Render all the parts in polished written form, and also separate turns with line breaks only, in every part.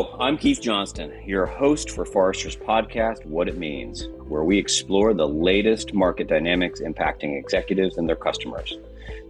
Hello, I'm Keith Johnston, your host for Forrester's podcast, What It Means, where we explore the latest market dynamics impacting executives and their customers.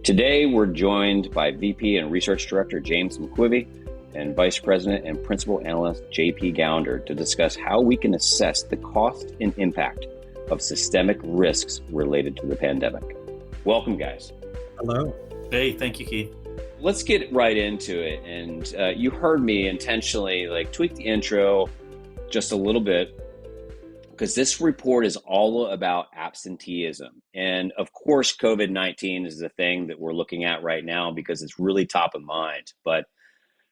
Today, we're joined by VP and Research Director James McQuivey and Vice President and Principal Analyst JP Gownder to discuss how we can assess the cost and impact of systemic risks related to the pandemic. Welcome, guys.
Hello.
Hey, thank you, Keith.
Let's get right into it. And you heard me intentionally tweak the intro just a little bit because this report is all about absenteeism. And of course, COVID-19 is the thing that we're looking at right now because it's really top of mind. But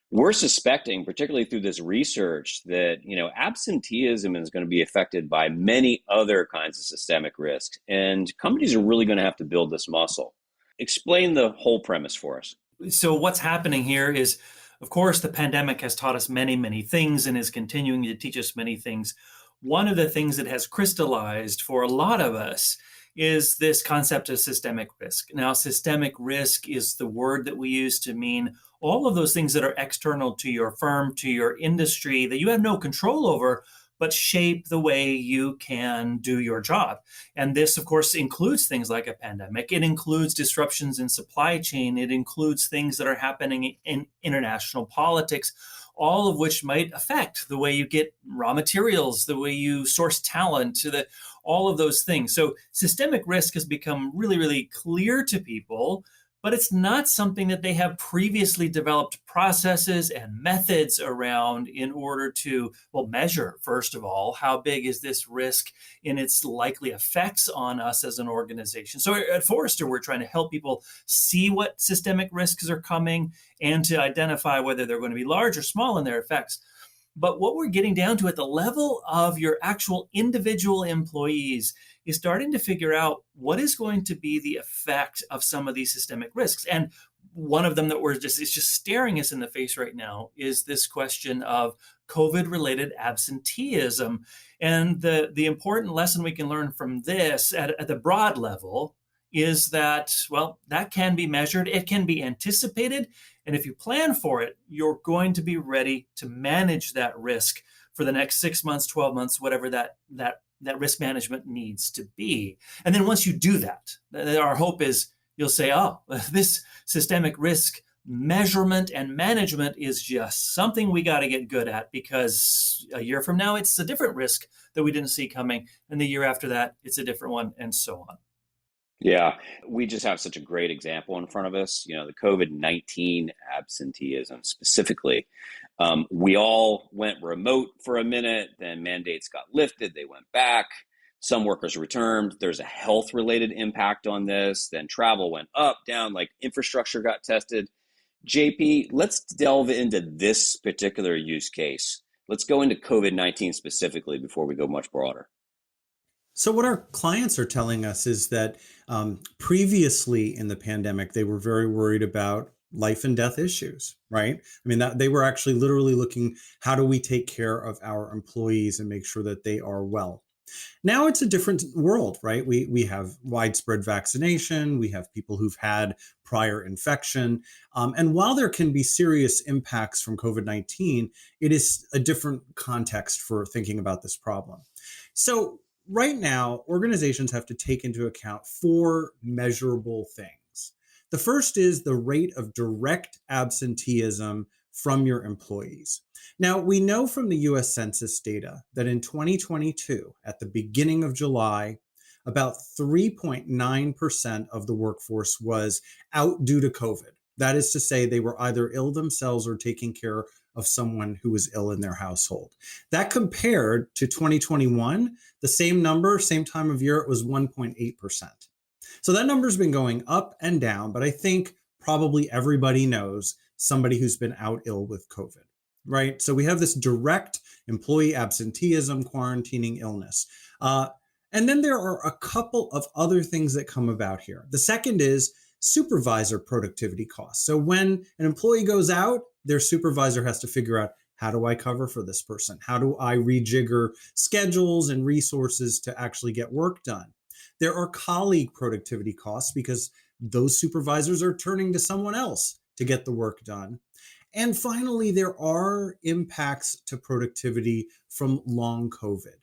we're suspecting, particularly through this research, that absenteeism is going to be affected by many other kinds of systemic risks. And companies are really going to have to build this muscle. Explain the whole premise for us.
So what's happening here is, of course, the pandemic has taught us many, many things and is continuing to teach us many things. One of the things that has crystallized for a lot of us is this concept of systemic risk. Now, systemic risk is the word that we use to mean all of those things that are external to your firm, to your industry, that you have no control over, but shape the way you can do your job. And this, of course, includes things like a pandemic. It includes disruptions in supply chain. It includes things that are happening in international politics, all of which might affect the way you get raw materials, the way you source talent, all of those things. So systemic risk has become really, really clear to people, but it's not something that they have previously developed processes and methods around in order to, measure, first of all, how big is this risk in its likely effects on us as an organization. So at Forrester, we're trying to help people see what systemic risks are coming and to identify whether they're going to be large or small in their effects. But what we're getting down to at the level of your actual individual employees is starting to figure out what is going to be the effect of some of these systemic risks. And one of them that is just staring us in the face right now is this question of COVID-related absenteeism. And the important lesson we can learn from this at the broad level is that, that can be measured, it can be anticipated, and if you plan for it, you're going to be ready to manage that risk for the next 6 months, 12 months, whatever that risk management needs to be. And then once you do that, our hope is you'll say, this systemic risk measurement and management is just something we got to get good at, because a year from now, it's a different risk that we didn't see coming. And the year after that, it's a different one, and so on.
Yeah, we just have such a great example in front of us. The COVID-19 absenteeism specifically. We all went remote for a minute, then mandates got lifted, they went back. Some workers returned. There's a health-related impact on this. Then travel went up, down, infrastructure got tested. JP, let's delve into this particular use case. Let's go into COVID-19 specifically before we go much broader.
So what our clients are telling us is that previously in the pandemic, they were very worried about life and death issues, right? I mean, that they were actually literally looking, how do we take care of our employees and make sure that they are well? Now it's a different world, right? We have widespread vaccination. We have people who've had prior infection. And while there can be serious impacts from COVID-19, it is a different context for thinking about this problem. So right now, organizations have to take into account 4 measurable things. The first is the rate of direct absenteeism from your employees. Now, we know from the US Census data that in 2022, at the beginning of July, about 3.9% of the workforce was out due to COVID. That is to say, they were either ill themselves or taking care of someone who was ill in their household. That compared to 2021, the same number, same time of year, it was 1.8%. So that number's been going up and down, but I think probably everybody knows somebody who's been out ill with COVID, right? So we have this direct employee absenteeism, quarantining, illness. And then there are a couple of other things that come about here. The second is supervisor productivity costs. So when an employee goes out, their supervisor has to figure out, how do I cover for this person? How do I rejigger schedules and resources to actually get work done? There are colleague productivity costs because those supervisors are turning to someone else to get the work done. And finally, there are impacts to productivity from long COVID.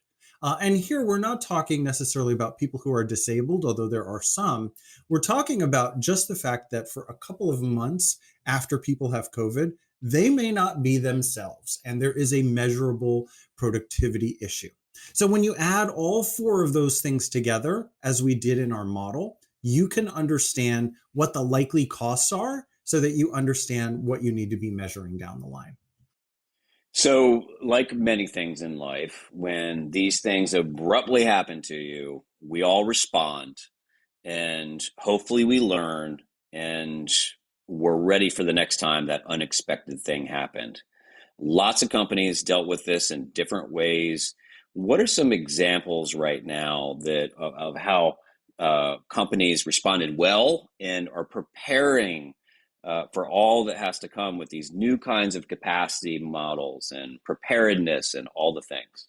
And here we're not talking necessarily about people who are disabled, although there are some. We're talking about just the fact that for a couple of months after people have COVID, they may not be themselves, and there is a measurable productivity issue. So when you add all four of those things together, as we did in our model, you can understand what the likely costs are so that you understand what you need to be measuring down the line.
So, like many things in life, when these things abruptly happen to you, we all respond and hopefully we learn and we're ready for the next time that unexpected thing happened. Lots of companies dealt with this in different ways. What are some examples right now of how companies responded well and are preparing for all that has to come with these new kinds of capacity models and preparedness and all the things?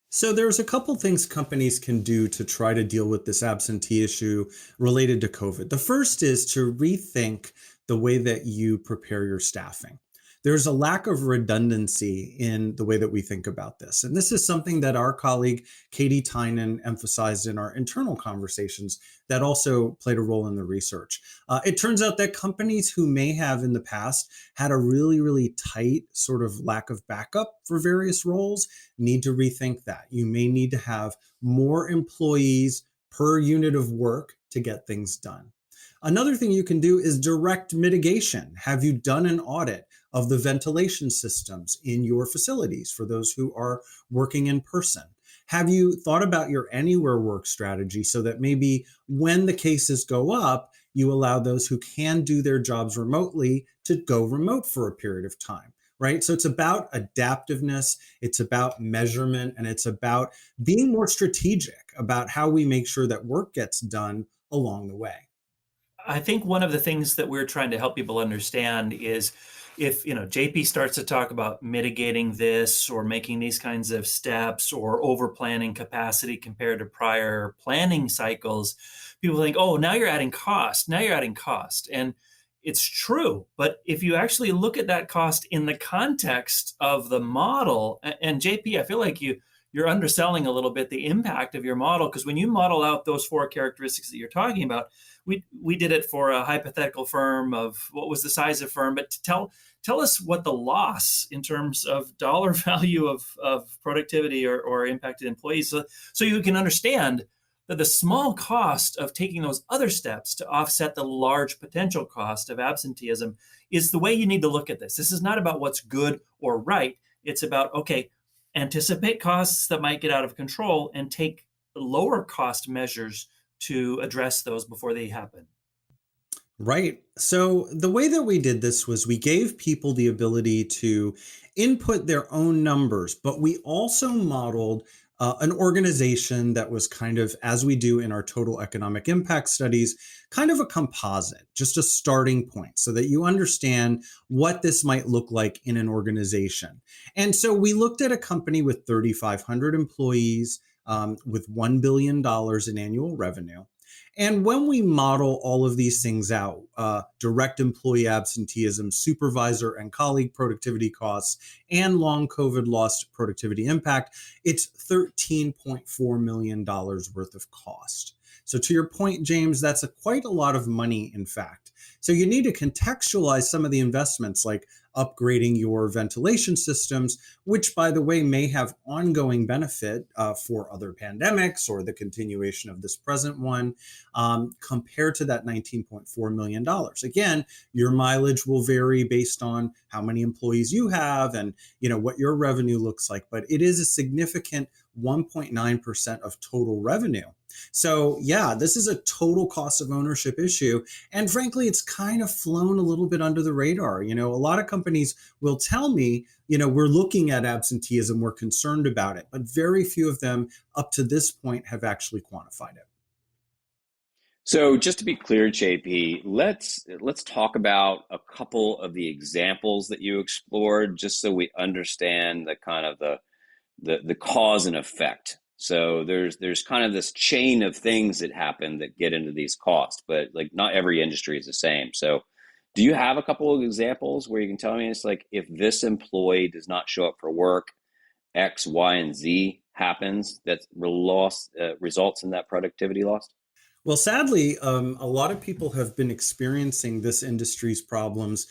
So there's a couple things companies can do to try to deal with this absentee issue related to COVID. The first is to rethink the way that you prepare your staffing. There's a lack of redundancy in the way that we think about this. And this is something that our colleague Katie Tynan emphasized in our internal conversations that also played a role in the research. It turns out that companies who may have in the past had a really, really tight sort of lack of backup for various roles need to rethink that. You may need to have more employees per unit of work to get things done. Another thing you can do is direct mitigation. Have you done an audit of the ventilation systems in your facilities for those who are working in person? Have you thought about your anywhere work strategy so that maybe when the cases go up, you allow those who can do their jobs remotely to go remote for a period of time, right? So it's about adaptiveness, it's about measurement, and it's about being more strategic about how we make sure that work gets done along the way.
I think one of the things that we're trying to help people understand is if, JP starts to talk about mitigating this or making these kinds of steps or over planning capacity compared to prior planning cycles, people think, oh, now you're adding cost. Now you're adding cost. And it's true. But if you actually look at that cost in the context of the model, and JP, I feel like you're underselling a little bit the impact of your model, because when you model out those four characteristics that you're talking about, we did it for a hypothetical firm of what was the size of firm, but to tell us what the loss in terms of dollar value of productivity or impacted employees, so you can understand that the small cost of taking those other steps to offset the large potential cost of absenteeism is the way you need to look at this. This is not about what's good or right. It's about, okay, anticipate costs that might get out of control and take lower cost measures to address those before they happen.
Right. So the way that we did this was we gave people the ability to input their own numbers, but we also modeled an organization that was kind of, as we do in our total economic impact studies, kind of a composite, just a starting point so that you understand what this might look like in an organization. And so we looked at a company with 3,500 employees with $1 billion in annual revenue. And when we model all of these things out, direct employee absenteeism, supervisor and colleague productivity costs, and long COVID lost productivity impact, it's $13.4 million worth of cost. So to your point, James, that's quite a lot of money, in fact. So you need to contextualize some of the investments like upgrading your ventilation systems, which, by the way, may have ongoing benefit for other pandemics or the continuation of this present one, compared to that $19.4 million. Again, your mileage will vary based on how many employees you have and what your revenue looks like, but it is a significant 1.9% of total revenue. So yeah, this is a total cost of ownership issue. And frankly, it's kind of flown a little bit under the radar. A lot of companies will tell me, we're looking at absenteeism, we're concerned about it, but very few of them up to this point have actually quantified it.
So just to be clear, JP, let's talk about a couple of the examples that you explored, just so we understand the kind of the cause and effect. So there's kind of this chain of things that happen that get into these costs, but like not every industry is the same. So Do you have a couple of examples where you can tell me it's like if this employee does not show up for work, X, Y, and Z happens that results in that productivity loss?
Well, sadly, a lot of people have been experiencing this industry's problems,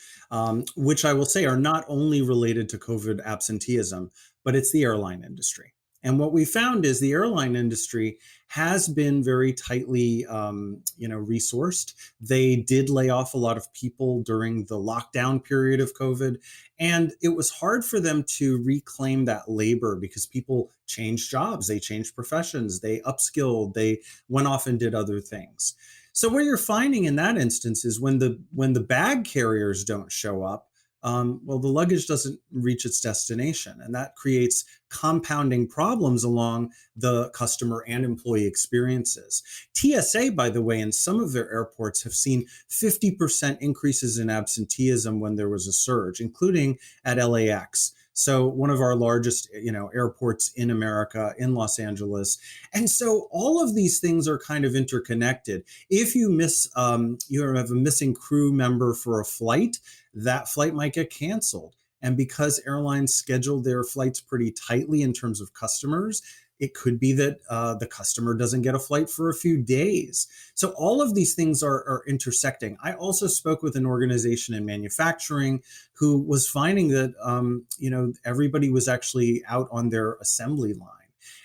which I will say are not only related to COVID absenteeism, but it's the airline industry. And what we found is the airline industry has been very tightly, resourced. They did lay off a lot of people during the lockdown period of COVID, and it was hard for them to reclaim that labor because people changed jobs, they changed professions, they upskilled, they went off and did other things. So what you're finding in that instance is when the bag carriers don't show up, well, the luggage doesn't reach its destination, and that creates compounding problems along the customer and employee experiences. TSA, by the way, in some of their airports have seen 50% increases in absenteeism when there was a surge, including at LAX. So one of our largest, airports in America, in Los Angeles. And so all of these things are kind of interconnected. If you you have a missing crew member for a flight, that flight might get canceled. And because airlines schedule their flights pretty tightly in terms of customers, it could be that the customer doesn't get a flight for a few days. So all of these things are intersecting. I also spoke with an organization in manufacturing who was finding that everybody was actually out on their assembly line.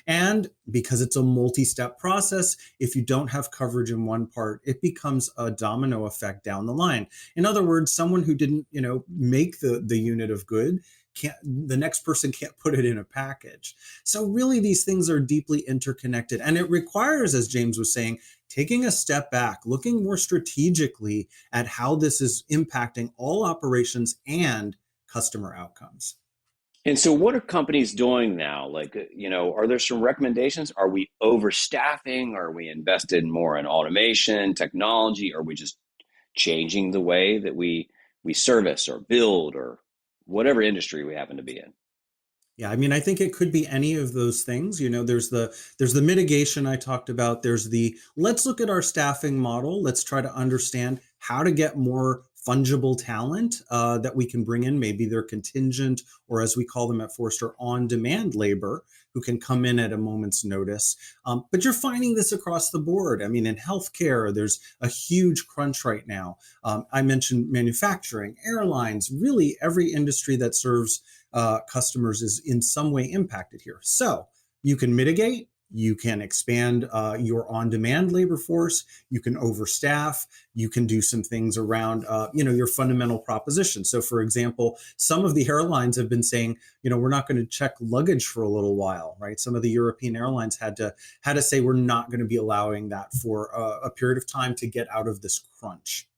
And because it's a multi-step process, if you don't have coverage in one part, it becomes a domino effect down the line. In other words, someone who didn't, make the unit of good, the next person can't put it in a package. So really these things are deeply interconnected, and it requires, as James was saying, taking a step back, looking more strategically at how this is impacting all operations and customer outcomes.
And so what are companies doing now? Like, are there some recommendations? Are we overstaffing? Are we invested more in automation, technology? Are we just changing the way that we service or build or whatever industry we happen to be in?
Yeah, I mean, I think it could be any of those things. There's the mitigation I talked about. There's the let's look at our staffing model. Let's try to understand how to get more fungible talent that we can bring in. Maybe they're contingent, or as we call them at Forrester, on-demand labor, who can come in at a moment's notice. But you're finding this across the board. I mean, in healthcare, there's a huge crunch right now. I mentioned manufacturing, airlines, really every industry that serves customers is in some way impacted here. So you can mitigate, you can expand your on-demand labor force, you can overstaff, you can do some things around, your fundamental proposition. So for example, some of the airlines have been saying, we're not going to check luggage for a little while, right? Some of the European airlines had to say, we're not going to be allowing that for a period of time to get out of this crunch.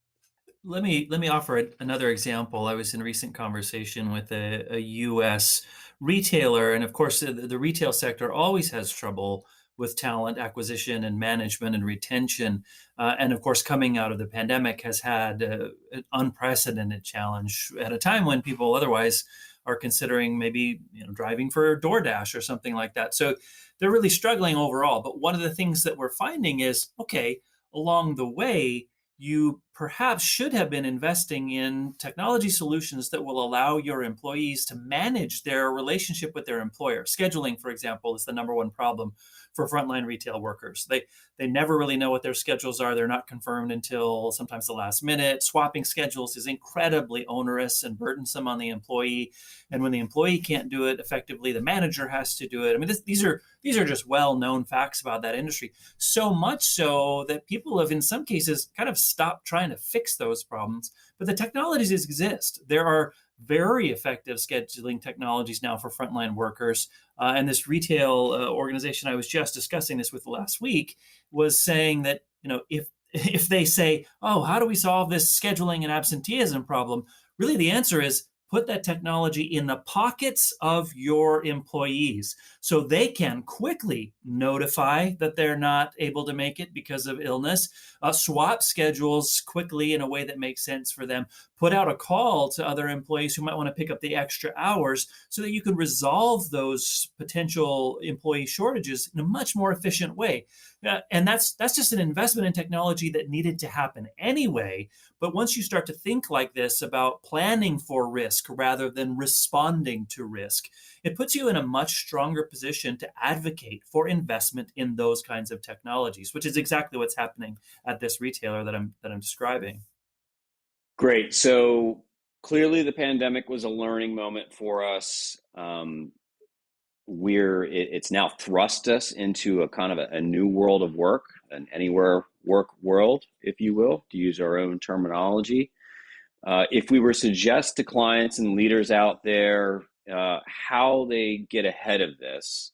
Let me offer another example. I was in recent conversation with a U.S. retailer, and of course, the retail sector always has trouble with talent acquisition and management and retention. And of course, coming out of the pandemic has had an unprecedented challenge at a time when people otherwise are considering maybe driving for DoorDash or something like that. So they're really struggling overall. But one of the things that we're finding is, okay, along the way, you perhaps should have been investing in technology solutions that will allow your employees to manage their relationship with their employer. Scheduling, for example, is the number one problem for frontline retail workers. They never really know what their schedules are. They're not confirmed until sometimes the last minute. Swapping schedules is incredibly onerous and burdensome on the employee. And when the employee can't do it effectively, the manager has to do it. I mean, these are just well-known facts about that industry. So much so that people have, in some cases, kind of stopped trying to fix those problems. But the technologies exist. There are very effective scheduling technologies now for frontline workers. And this retail organization I was just discussing this with last week was saying that, if they say, oh, how do we solve this scheduling and absenteeism problem? Really, the answer is put that technology in the pockets of your employees so they can quickly notify that they're not able to make it because of illness, swap schedules quickly in a way that makes sense for them, put out a call to other employees who might want to pick up the extra hours so that you could resolve those potential employee shortages in a much more efficient way. And that's just an investment in technology that needed to happen anyway. But once you start to think like this about planning for risk rather than responding to risk, it puts you in a much stronger position to advocate for investment in those kinds of technologies, which is exactly what's happening at this retailer that I'm describing.
Great. So clearly the pandemic was a learning moment for us. It's now thrust us into a kind of a new world of work, an anywhere work world, if you will, to use our own terminology. If we were to suggest to clients and leaders out there how they get ahead of this,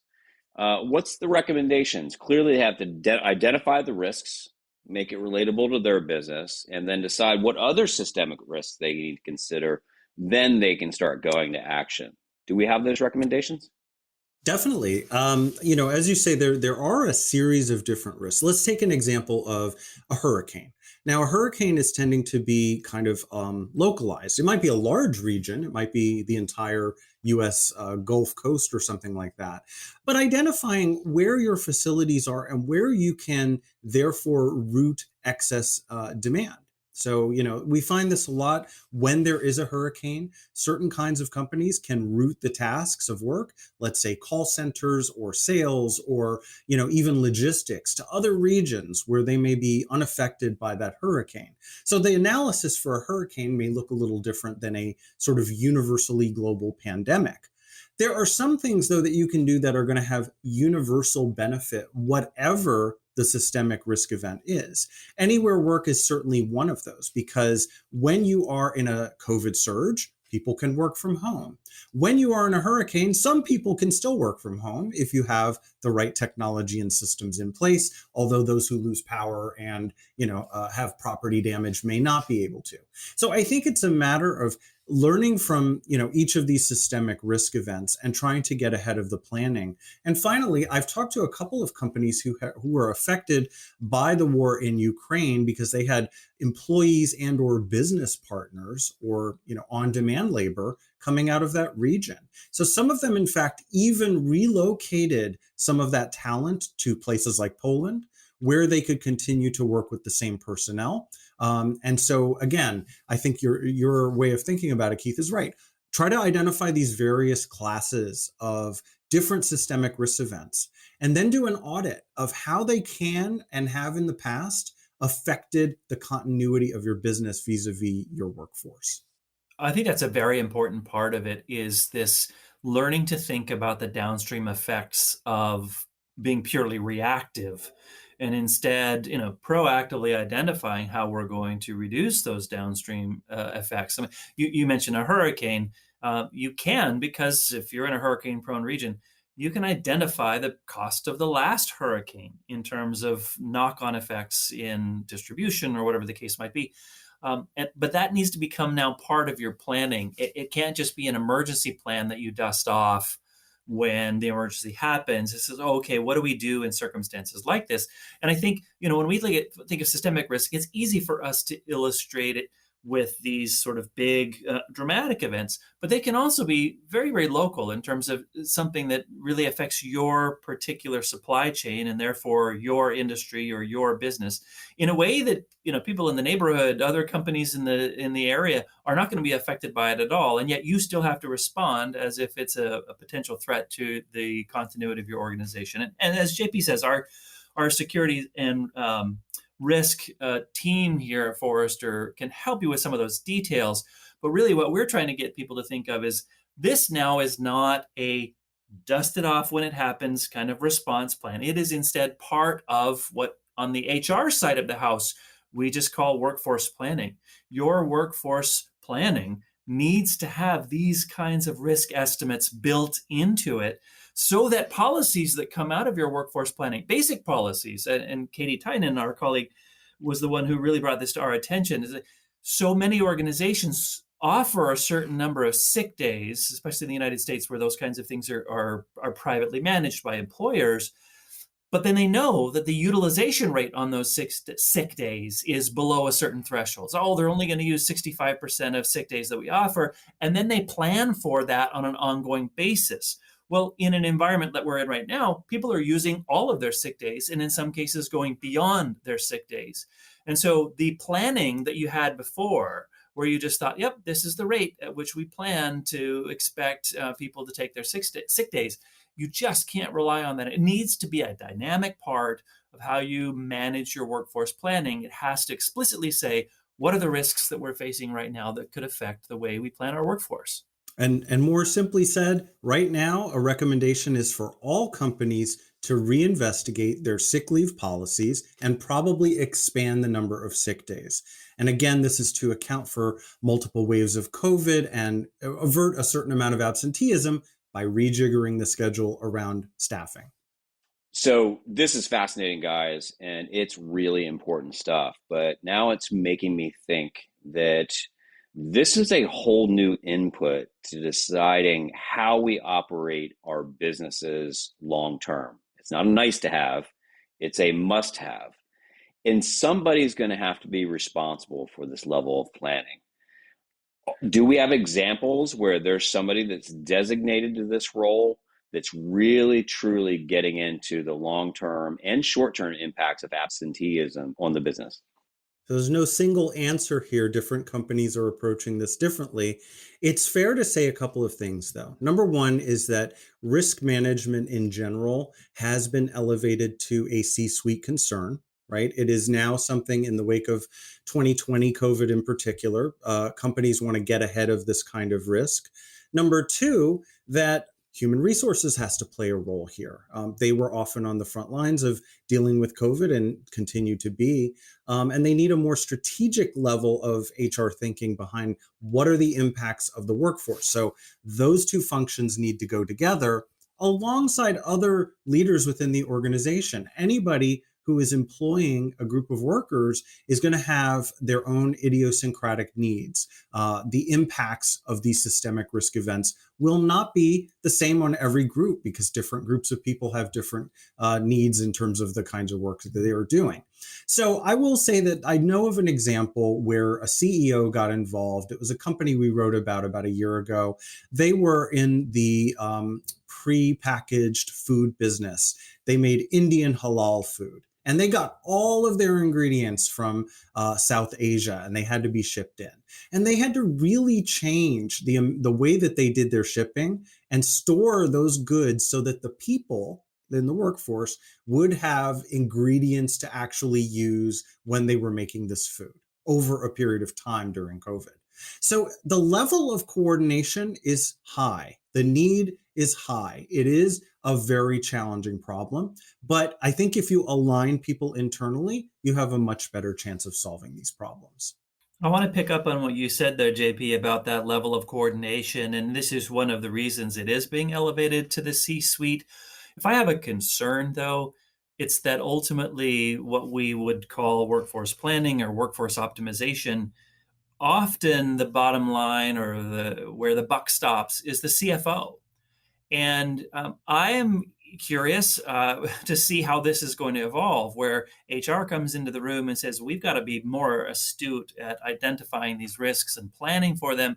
what's the recommendations? Clearly, they have to identify the risks, make it relatable to their business, and then decide what other systemic risks they need to consider. Then they can start going to action. Do we have those recommendations?
Definitely. As you say, there are a series of different risks. Let's take an example of a hurricane. Now, a hurricane is tending to be kind of localized. It might be a large region. It might be the entire U.S. Gulf Coast or something like that. But identifying where your facilities are and where you can therefore route excess demand. So, we find this a lot when there is a hurricane. Certain kinds of companies can route the tasks of work, let's say call centers or sales or, even logistics to other regions where they may be unaffected by that hurricane. So the analysis for a hurricane may look a little different than a sort of universally global pandemic. There are some things, though, that you can do that are going to have universal benefit, whatever the systemic risk event is. Anywhere work is certainly one of those, because when you are in a COVID surge, people can work from home. When you are in a hurricane, some people can still work from home if you have the right technology and systems in place, although those who lose power and have property damage may not be able to. So I think it's a matter of learning from each of these systemic risk events and trying to get ahead of the planning. And finally, I've talked to a couple of companies who were affected by the war in Ukraine because they had employees and or business partners or on-demand labor coming out of that region. So some of them, in fact, even relocated some of that talent to places like Poland, where they could continue to work with the same personnel. And so, again, I think your way of thinking about it, Keith, is right. Try to identify these various classes of different systemic risk events, and then do an audit of how they can and have in the past affected the continuity of your business vis-a-vis your workforce.
I think that's a very important part of it, is this learning to think about the downstream effects of being purely reactive, and instead, proactively identifying how we're going to reduce those downstream effects. I mean, you mentioned a hurricane. You can, because if you're in a hurricane-prone region, you can identify the cost of the last hurricane in terms of knock-on effects in distribution or whatever the case might be. But that needs to become now part of your planning. It can't just be an emergency plan that you dust off when the emergency happens. It says, okay, what do we do in circumstances like this? And I think, when we think of systemic risk, it's easy for us to illustrate it with these sort of big dramatic events, but they can also be very, very local in terms of something that really affects your particular supply chain and therefore your industry or your business in a way that, people in the neighborhood, other companies in the area are not going to be affected by it at all. And yet you still have to respond as if it's a potential threat to the continuity of your organization. And as JP says, our security and risk team here at Forrester can help you with some of those details. But really what we're trying to get people to think of is this now is not a dust it off when it happens kind of response plan. It is instead part of what on the HR side of the house we just call workforce planning. Your workforce planning needs to have these kinds of risk estimates built into it, so that policies that come out of your workforce planning, basic policies, and Katie Tynan, our colleague, was the one who really brought this to our attention, is that so many organizations offer a certain number of sick days, especially in the United States where those kinds of things are privately managed by employers. But then they know that the utilization rate on those sick days is below a certain threshold. So, they're only going to use 65% of sick days that we offer. And then they plan for that on an ongoing basis. Well, in an environment that we're in right now, people are using all of their sick days, and in some cases going beyond their sick days. And so the planning that you had before, where you just thought, yep, this is the rate at which we plan to expect people to take their sick days, you just can't rely on that. It needs to be a dynamic part of how you manage your workforce planning. It has to explicitly say, what are the risks that we're facing right now that could affect the way we plan our workforce?
And more simply said, right now, a recommendation is for all companies to reinvestigate their sick leave policies and probably expand the number of sick days. And again, this is to account for multiple waves of COVID and avert a certain amount of absenteeism by rejiggering the schedule around staffing.
So this is fascinating, guys, and it's really important stuff. But now it's making me think that this is a whole new input to deciding how we operate our businesses long term. It's not a nice to have, it's a must have. And somebody's going to have to be responsible for this level of planning. Do we have examples where there's somebody that's designated to this role that's really truly getting into the long-term and short-term impacts of absenteeism on the business?
So there's no single answer here. Different companies are approaching this differently. It's fair to say a couple of things, though. Number one is that risk management in general has been elevated to a C-suite concern, right? It is now something in the wake of 2020 COVID in particular. Companies want to get ahead of this kind of risk. Number two, that human resources has to play a role here. They were often on the front lines of dealing with COVID and continue to be. And they need a more strategic level of HR thinking behind what are the impacts of the workforce. So those two functions need to go together alongside other leaders within the organization. Anybody who is employing a group of workers is going to have their own idiosyncratic needs. The impacts of these systemic risk events will not be the same on every group because different groups of people have different needs in terms of the kinds of work that they are doing. So I will say that I know of an example where a CEO got involved. It was a company we wrote about a year ago. They were in the pre-packaged food business. They made Indian halal food. And they got all of their ingredients from South Asia, and they had to be shipped in. And they had to really change the way that they did their shipping and store those goods so that the people in the workforce would have ingredients to actually use when they were making this food over a period of time during COVID. So the level of coordination is high. The need is high. It is a very challenging problem. But I think if you align people internally, you have a much better chance of solving these problems.
I want to pick up on what you said there, JP, about that level of coordination. And this is one of the reasons it is being elevated to the C-suite. If I have a concern, though, it's that ultimately what we would call workforce planning or workforce optimization, often the bottom line or where the buck stops is the CFO. And I am curious to see how this is going to evolve, where HR comes into the room and says, we've got to be more astute at identifying these risks and planning for them.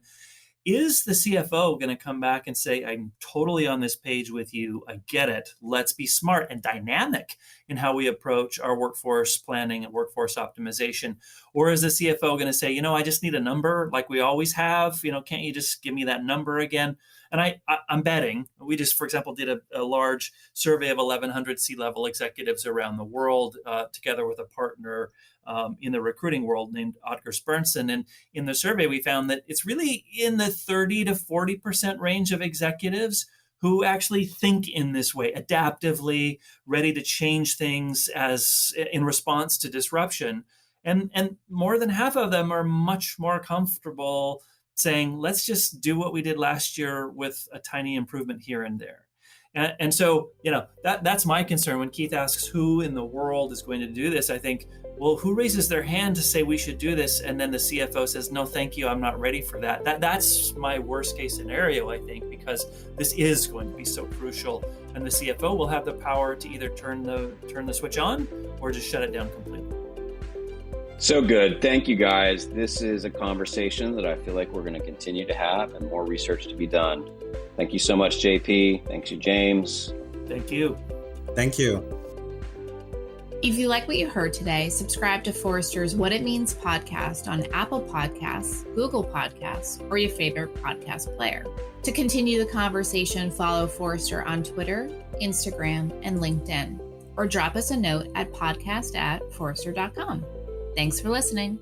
Is the CFO going to come back and say, I'm totally on this page with you. I get it. Let's be smart and dynamic in how we approach our workforce planning and workforce optimization? Or is the CFO going to say, I just need a number like we always have? Can't you just give me that number again? And I'm betting, we just, for example, did a large survey of 1,100 C-level executives around the world together with a partner in the recruiting world named Otger Spernson. And in the survey, we found that it's really in the 30 to 40% range of executives who actually think in this way, adaptively, ready to change things as in response to disruption. And more than half of them are much more comfortable saying, let's just do what we did last year with a tiny improvement here and there. And so, that's my concern. When Keith asks who in the world is going to do this, I think, well, who raises their hand to say we should do this? And then the CFO says, no, thank you, I'm not ready for that. That's my worst case scenario, I think, because this is going to be so crucial. And the CFO will have the power to either turn the switch on or just shut it down completely.
So good. Thank you, guys. This is a conversation that I feel like we're going to continue to have and more research to be done. Thank you so much, JP. Thanks you, James.
Thank you.
Thank you.
If you like what you heard today, subscribe to Forrester's What It Means podcast on Apple Podcasts, Google Podcasts, or your favorite podcast player. To continue the conversation, follow Forrester on Twitter, Instagram, and LinkedIn, or drop us a note at podcast@forrester.com. Thanks for listening.